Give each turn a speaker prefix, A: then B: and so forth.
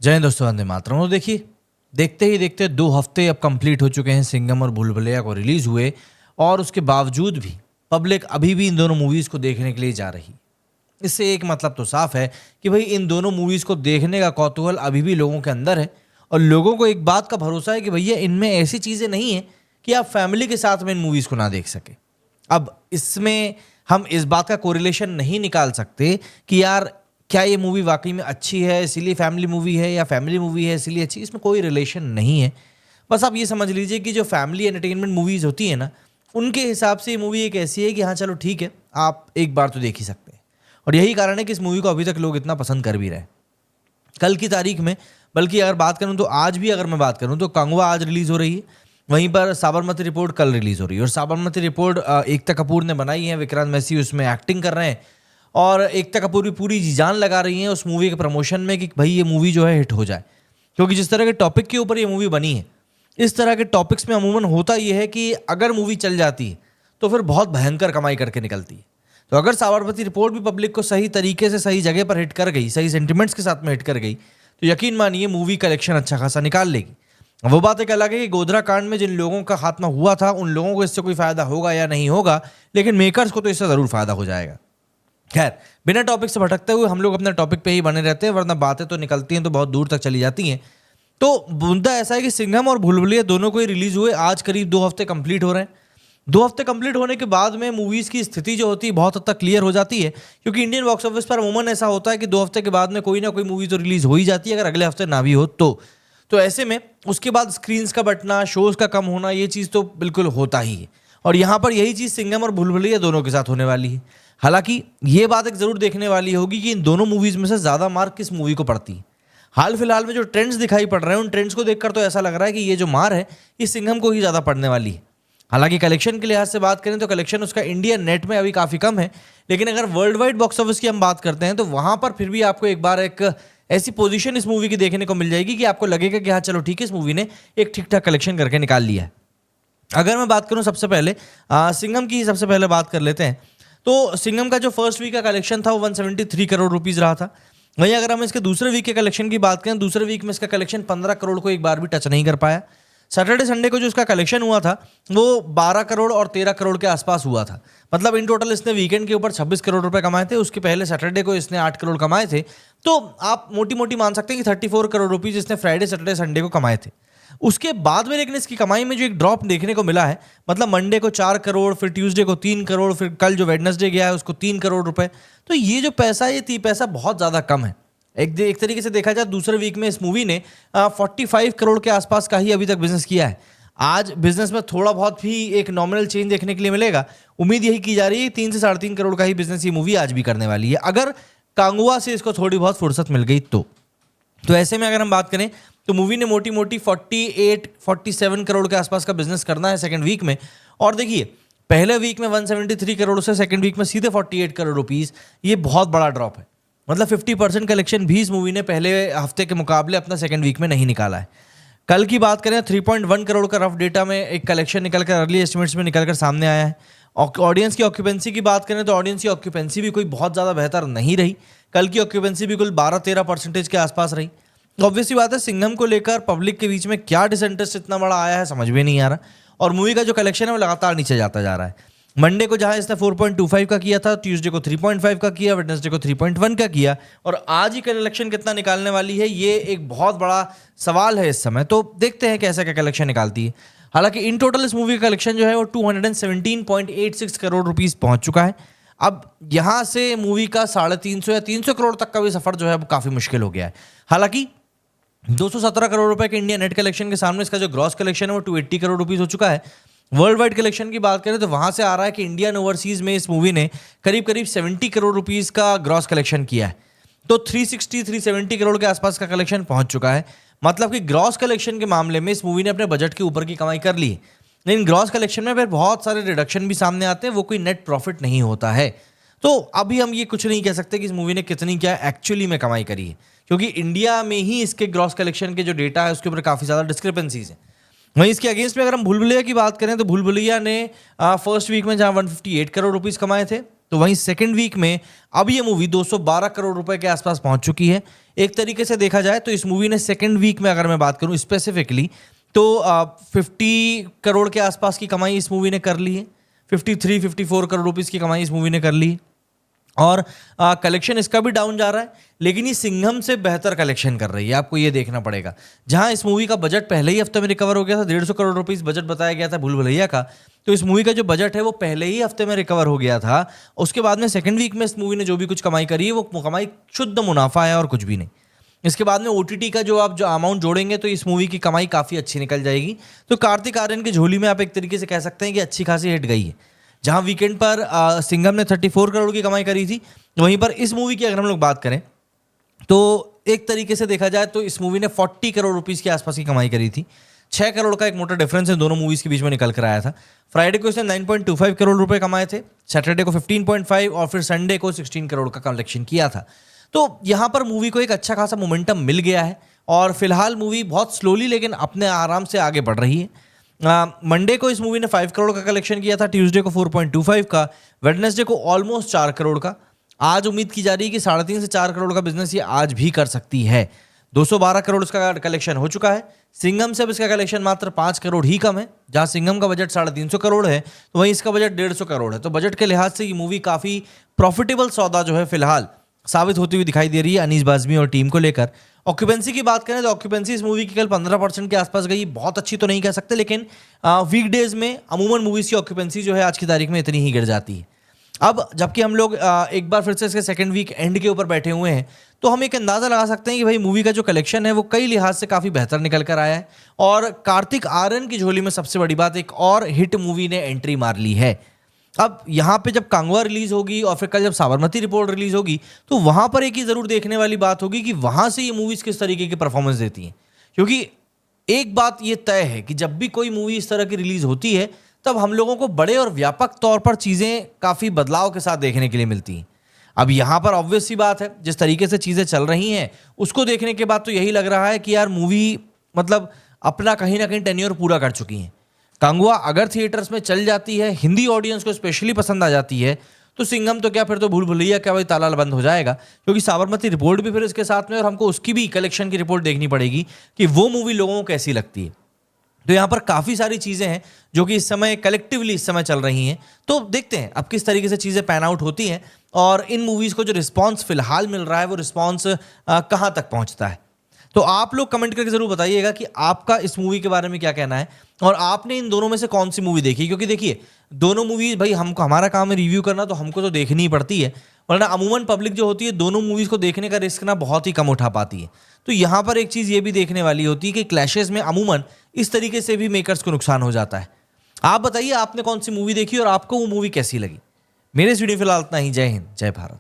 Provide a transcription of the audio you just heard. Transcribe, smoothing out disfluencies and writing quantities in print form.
A: जय हिंद दोस्तों, वंदे मातरम। तो देखिए, देखते ही देखते 2 हफ्ते अब कंप्लीट हो चुके हैं सिंघम और भूल भुलैया को रिलीज हुए, और उसके बावजूद भी पब्लिक अभी भी इन दोनों मूवीज़ को देखने के लिए जा रही। इससे एक मतलब तो साफ है कि भाई इन दोनों मूवीज़ को देखने का कौतूहल अभी भी लोगों के अंदर है, और लोगों को एक बात का भरोसा है कि भैया इनमें ऐसी चीज़ें नहीं हैं कि आप फैमिली के साथ में इन मूवीज़ को ना देख सके। अब इसमें हम इस बात का कोरिलेशन नहीं निकाल सकते कि यार क्या ये मूवी वाकई में अच्छी है इसीलिए फैमिली मूवी है, या फैमिली मूवी है इसीलिए अच्छी। इसमें कोई रिलेशन नहीं है। बस आप ये समझ लीजिए कि जो फैमिली एंटरटेनमेंट मूवीज़ होती है ना, उनके हिसाब से ये मूवी एक ऐसी है कि हाँ चलो ठीक है, आप एक बार तो देख ही सकते हैं। और यही कारण है कि इस मूवी को अभी तक लोग इतना पसंद कर भी रहे हैं। कल की तारीख में, बल्कि अगर बात करूं तो आज भी अगर मैं बात करूं तो कंगवा आज रिलीज़ हो रही है, वहीं पर साबरमती रिपोर्ट कल रिलीज़ हो रही है। और साबरमती रिपोर्ट एकता कपूर ने बनाई है, विक्रांत मैसी उसमें एक्टिंग कर रहे हैं, और एकता कपूर भी पूरी जी जान लगा रही हैं उस मूवी के प्रमोशन में कि भाई ये मूवी जो है हिट हो जाए। क्योंकि जिस तरह के टॉपिक के ऊपर ये मूवी बनी है, इस तरह के टॉपिक्स में अमूमन होता ये है कि अगर मूवी चल जाती है तो फिर बहुत भयंकर कमाई करके निकलती है। तो अगर साबरमती रिपोर्ट भी पब्लिक को सही तरीके से सही जगह पर हिट कर गई, सही सेंटिमेंट्स के साथ में हिट कर गई, तो यकीन मानिए मूवी कलेक्शन अच्छा खासा निकाल लेगी। वो बात एक अलग है कि गोधरा कांड में जिन लोगों का खात्मा हुआ था उन लोगों को इससे कोई फायदा होगा या नहीं होगा, लेकिन मेकर्स को तो इससे ज़रूर फायदा हो जाएगा। खैर, बिना टॉपिक से भटकते हुए हम लोग अपने टॉपिक पे ही बने रहते हैं, वरना बातें तो निकलती हैं तो बहुत दूर तक चली जाती हैं। तो मुद्दा ऐसा है कि सिंघम और भूल भुलैया दोनों को ही रिलीज हुए आज करीब 2 हफ्ते कंप्लीट हो रहे हैं। 2 हफ्ते कंप्लीट होने के बाद में मूवीज़ की स्थिति जो होती है बहुत हद तक क्लियर हो जाती है, क्योंकि इंडियन बॉक्स ऑफिस पर अमूमन ऐसा होता है कि 2 हफ्ते के बाद में कोई ना कोई मूवी तो रिलीज हो ही जाती है, अगर अगले हफ्ते ना भी हो तो ऐसे में उसके बाद स्क्रीन्स का बंटना, शोज़ का कम होना, ये चीज़ तो बिल्कुल होता ही है। और यहाँ पर यही चीज़ सिंघम और भूल भुलैया दोनों के साथ होने वाली है। हालांकि ये बात एक ज़रूर देखने वाली होगी कि इन दोनों मूवीज़ में से ज़्यादा मार्क किस मूवी को पड़ती है। हाल फिलहाल में जो ट्रेंड्स दिखाई पड़ रहे हैं, उन ट्रेंड्स को देखकर तो ऐसा लग रहा है कि ये जो मार है ये सिंघम को ही ज़्यादा पड़ने वाली है। हालांकि कलेक्शन के लिहाज से बात करें तो कलेक्शन उसका इंडिया नेट में अभी काफ़ी कम है, लेकिन अगर वर्ल्ड वाइड बॉक्स ऑफिस की हम बात करते हैं तो वहाँ पर फिर भी आपको एक बार एक ऐसी पोजीशन इस मूवी की देखने को मिल जाएगी कि आपको लगेगा कि हाँ चलो ठीक है, इस मूवी ने एक ठीक ठाक कलेक्शन करके निकाल लिया है। अगर मैं बात करूं सबसे पहले सिंघम की सबसे पहले बात कर लेते हैं, तो सिंघम का जो फर्स्ट वीक का कलेक्शन था वो 173 करोड़ रुपीज़ रहा था। वहीं अगर हम इसके दूसरे वीक के कलेक्शन की बात करें, दूसरे वीक में इसका कलेक्शन 15 करोड़ को एक बार भी टच नहीं कर पाया। सैटरडे संडे को जो इसका कलेक्शन हुआ था वो 12 करोड़ और 13 करोड़ के आसपास हुआ था। मतलब इन टोटल इसने वीकेंड के ऊपर 26 करोड़ रुपए कमाए थे। उसके पहले सैटरडे को इसने 8 करोड़ कमाए थे। तो आप मोटी मोटी मान सकते हैं कि 34 करोड़ रुपीज़ इसने फ्राइडे सैटरडे संडे को कमाए थे। उसके बाद में लेकिन इसकी कमाई में जो एक ड्रॉप देखने को मिला है, मतलब मंडे को 4 करोड़, फिर ट्यूसडे को 3 करोड़, फिर कल जो वेडनेसडे गया है उसको 3 करोड़ रुपए। तो ये जो पैसा है, ये पैसा बहुत ज़्यादा कम है। एक तरीके से देखा जाए दूसरे वीक में इस मूवी ने 45 करोड़ के आसपास का ही अभी तक बिजनेस किया है। आज बिजनेस में थोड़ा बहुत भी एक नॉमिनल चेंज देखने के लिए मिलेगा। उम्मीद यही की जा रही है 3 से 3.5 करोड़ का ही बिजनेस ये मूवी आज भी करने वाली है, अगर कांगुआ से इसको थोड़ी बहुत फुर्सत मिल गई तो ऐसे में अगर हम बात करें तो मूवी ने मोटी मोटी 47 करोड़ के आसपास का बिजनेस करना है सेकंड वीक में। और देखिए, पहले वीक में 173 करोड़ से सेकंड वीक में सीधे 48 करोड़ रुपीस, ये बहुत बड़ा ड्रॉप है। मतलब 50% कलेक्शन भी इस मूवी ने पहले हफ्ते के मुकाबले अपना सेकंड वीक में नहीं निकाला है। कल की बात करें 3.1 करोड़ का रफ डेटा में एक कलेक्शन निकलकर अर्ली एस्टिमेट्स में निकलकर सामने आया है। ऑडियंस की ऑक्यूपेंसी की बात करें तो ऑडियंस की ऑक्यूपेंसी भी कोई बहुत ज़्यादा बेहतर नहीं रही। कल की ऑक्यूपेंसी भी कुल 12-13% के आसपास रही। ऑब्वियसली बात है, सिंघम को लेकर पब्लिक के बीच में क्या डिसइंटरेस्ट इतना बड़ा आया है समझ में नहीं आ रहा, और मूवी का जो कलेक्शन है वो लगातार नीचे जाता जा रहा है। मंडे को जहां इसने 4.25 का किया था, ट्यूसडे को 3.5 का किया, वेडनेसडे को 3.1 का किया, और आज ही कलेक्शन कितना निकालने वाली है ये एक बहुत बड़ा सवाल है इस समय। तो देखते हैं कैसा क्या कलेक्शन निकालती है। हालांकि इन टोटल इस मूवी का कलेक्शन जो है वो 217.86 करोड़ रुपीस पहुंच चुका है। अब यहाँ से मूवी का 350 या 300 करोड़ तक का भी सफर जो है वो काफ़ी मुश्किल हो गया है। हालांकि 217 करोड़ रुपए के इंडिया नेट कलेक्शन के सामने इसका जो ग्रॉस कलेक्शन है वो 280 करोड़ रुपीस हो चुका है। वर्ल्ड वाइड कलेक्शन की बात करें तो वहां से आ रहा है कि इंडियन ओवरसीज में इस मूवी ने करीब करीब 70 करोड़ रुपीस का ग्रॉस कलेक्शन किया है। तो 370 करोड़ के आसपास का कलेक्शन पहुंच चुका है। मतलब कि ग्रॉस कलेक्शन के मामले में इस मूवी ने अपने बजट के ऊपर की कमाई कर ली है। लेकिन ग्रॉस कलेक्शन में फिर बहुत सारे रिडक्शन भी सामने आते हैं, वो कोई नेट प्रॉफिट नहीं होता है। तो अभी हम ये कुछ नहीं कह सकते कि इस मूवी ने कितनी क्या एक्चुअली में कमाई करी है, क्योंकि इंडिया में ही इसके ग्रॉस कलेक्शन के जो डेटा है उसके ऊपर काफ़ी ज़्यादा डिस्क्रिपेंसीज हैं। वहीं इसके अगेंस्ट में अगर हम भूल भुलैया की बात करें तो भूल भुलैया ने फर्स्ट वीक में जहां 158 करोड़ रुपीस कमाए थे, तो वहीं सेकेंड वीक में अब ये मूवी 212 करोड़ रुपए के आसपास पहुंच चुकी है। एक तरीके से देखा जाए तो इस मूवी ने सेकेंड वीक में, अगर मैं बात करूं स्पेसिफिकली, तो 50 करोड़ के आसपास की कमाई इस मूवी ने कर ली है। 53-54 करोड़ रुपीस की कमाई इस मूवी ने कर ली है। और कलेक्शन इसका भी डाउन जा रहा है, लेकिन ये सिंघम से बेहतर कलेक्शन कर रही है, आपको ये देखना पड़ेगा। जहां इस मूवी का बजट पहले ही हफ्ते में रिकवर हो गया था, 150 करोड़ रुपीस बजट बताया गया था भूल भुलैया का, तो इस मूवी का जो बजट है वो पहले ही हफ्ते में रिकवर हो गया था। उसके बाद में सेकंड वीक में इस मूवी ने जो भी कुछ कमाई करी है वो कमाई शुद्ध मुनाफा है और कुछ भी नहीं। इसके बाद में ओटीटी का जो आप जो अमाउंट जोड़ेंगे तो इस मूवी की कमाई काफ़ी अच्छी निकल जाएगी। तो कार्तिक आर्यन की झोली में आप एक तरीके से कह सकते हैं कि अच्छी खासी हिट गई है। जहां वीकेंड पर सिंघम ने 34 करोड़ की कमाई करी थी, वहीं पर इस मूवी की अगर हम लोग बात करें तो एक तरीके से देखा जाए तो इस मूवी ने 40 करोड़ रुपीस के आसपास की कमाई करी थी। 6 करोड़ का एक मोटा डिफरेंस है दोनों मूवीज के बीच में निकल कर आया था। फ्राइडे को इसने 9.25 करोड़ रुपए कमाए थे, सैटरडे को 15.5 और फिर संडे को 16 करोड़ का कलेक्शन किया था। तो यहाँ पर मूवी को एक अच्छा खासा मोमेंटम मिल गया है और फिलहाल मूवी बहुत स्लोली लेकिन अपने आराम से आगे बढ़ रही है। मंडे को इस मूवी ने 5 करोड़ का कलेक्शन किया था, ट्यूसडे को 4.25 का, वेडनेसडे को ऑलमोस्ट 4 करोड़ का। आज उम्मीद की जा रही है कि 3.5 से 4 करोड़ का बिजनेस ये आज भी कर सकती है। 212 करोड़ इसका कलेक्शन हो चुका है। सिंघम से अब इसका कलेक्शन मात्र 5 करोड़ ही कम है। जहां सिंघम का बजट 350 करोड़ है तो वहीं इसका बजट 150 करोड़ है। तो बजट के लिहाज से ये मूवी काफ़ी प्रॉफिटेबल सौदा जो है फिलहाल साबित होती हुई दिखाई दे रही है अनीस बाज़मी और टीम को लेकर। ऑक्यूपेंसी की बात करें तो ऑक्यूपेंसी इस मूवी की कल 15% के आसपास गई। बहुत अच्छी तो नहीं कह सकते, लेकिन वीकडेज में अमूमन मूवीज़ की ऑक्यूपेंसी जो है आज की तारीख में इतनी ही गिर जाती है। अब जबकि हम लोग एक बार फिर से इसके सेकंड वीक एंड के ऊपर बैठे हुए हैं तो हम एक अंदाज़ा लगा सकते हैं कि भाई मूवी का जो कलेक्शन है वो कई लिहाज से काफ़ी बेहतर निकल कर आया है और कार्तिक आर्यन की झोली में सबसे बड़ी बात, एक और हिट मूवी ने एंट्री मार ली है। अब यहाँ पे जब कांगवा रिलीज होगी और फिर कल जब साबरमती रिपोर्ट रिलीज होगी तो वहाँ पर एक ही ज़रूर देखने वाली बात होगी कि वहाँ से ये मूवीज़ किस तरीके की परफॉर्मेंस देती हैं। क्योंकि एक बात ये तय है कि जब भी कोई मूवी इस तरह की रिलीज होती है तब हम लोगों को बड़े और व्यापक तौर पर चीज़ें काफ़ी बदलाव के साथ देखने के लिए मिलती हैं। अब यहाँ पर ऑब्वियस सी बात है, जिस तरीके से चीज़ें चल रही हैं उसको देखने के बाद तो यही लग रहा है कि यार मूवी मतलब अपना कहीं ना कहीं टेन्योर पूरा कर चुकी है। कांगवा अगर थिएटर्स में चल जाती है, हिंदी ऑडियंस को स्पेशली पसंद आ जाती है, तो सिंघम तो क्या फिर तो भूल भुलैया क्या भाई ताला बंद हो जाएगा। क्योंकि साबरमती रिपोर्ट भी फिर इसके साथ में और हमको उसकी भी कलेक्शन की रिपोर्ट देखनी पड़ेगी कि वो मूवी लोगों को कैसी लगती है। तो यहाँ पर काफ़ी सारी चीज़ें हैं जो कि इस समय कलेक्टिवली इस समय चल रही हैं। तो देखते हैं अब किस तरीके से चीज़ें पैन आउट होती हैं और इन मूवीज़ को जो रिस्पॉन्स फिलहाल मिल रहा है वो रिस्पॉन्स कहाँ तक पहुँचता है। तो आप लोग कमेंट करके ज़रूर बताइएगा कि आपका इस मूवी के बारे में क्या कहना है और आपने इन दोनों में से कौन सी मूवी देखी। क्योंकि देखिए दोनों मूवी भाई हमको, हमारा काम है रिव्यू करना, तो हमको तो देखनी ही पड़ती है, वरना अमूमन पब्लिक जो होती है दोनों मूवीज़ को देखने का रिस्क ना बहुत ही कम उठा पाती है। तो यहाँ पर एक चीज़ ये भी देखने वाली होती है कि क्लैशेस में अमूमन इस तरीके से भी मेकर्स को नुकसान हो जाता है। आप बताइए आपने कौन सी मूवी देखी और आपको वो मूवी कैसी लगी। मेरे इस वीडियो फिलहाल इतना ही। जय हिंद, जय भारत।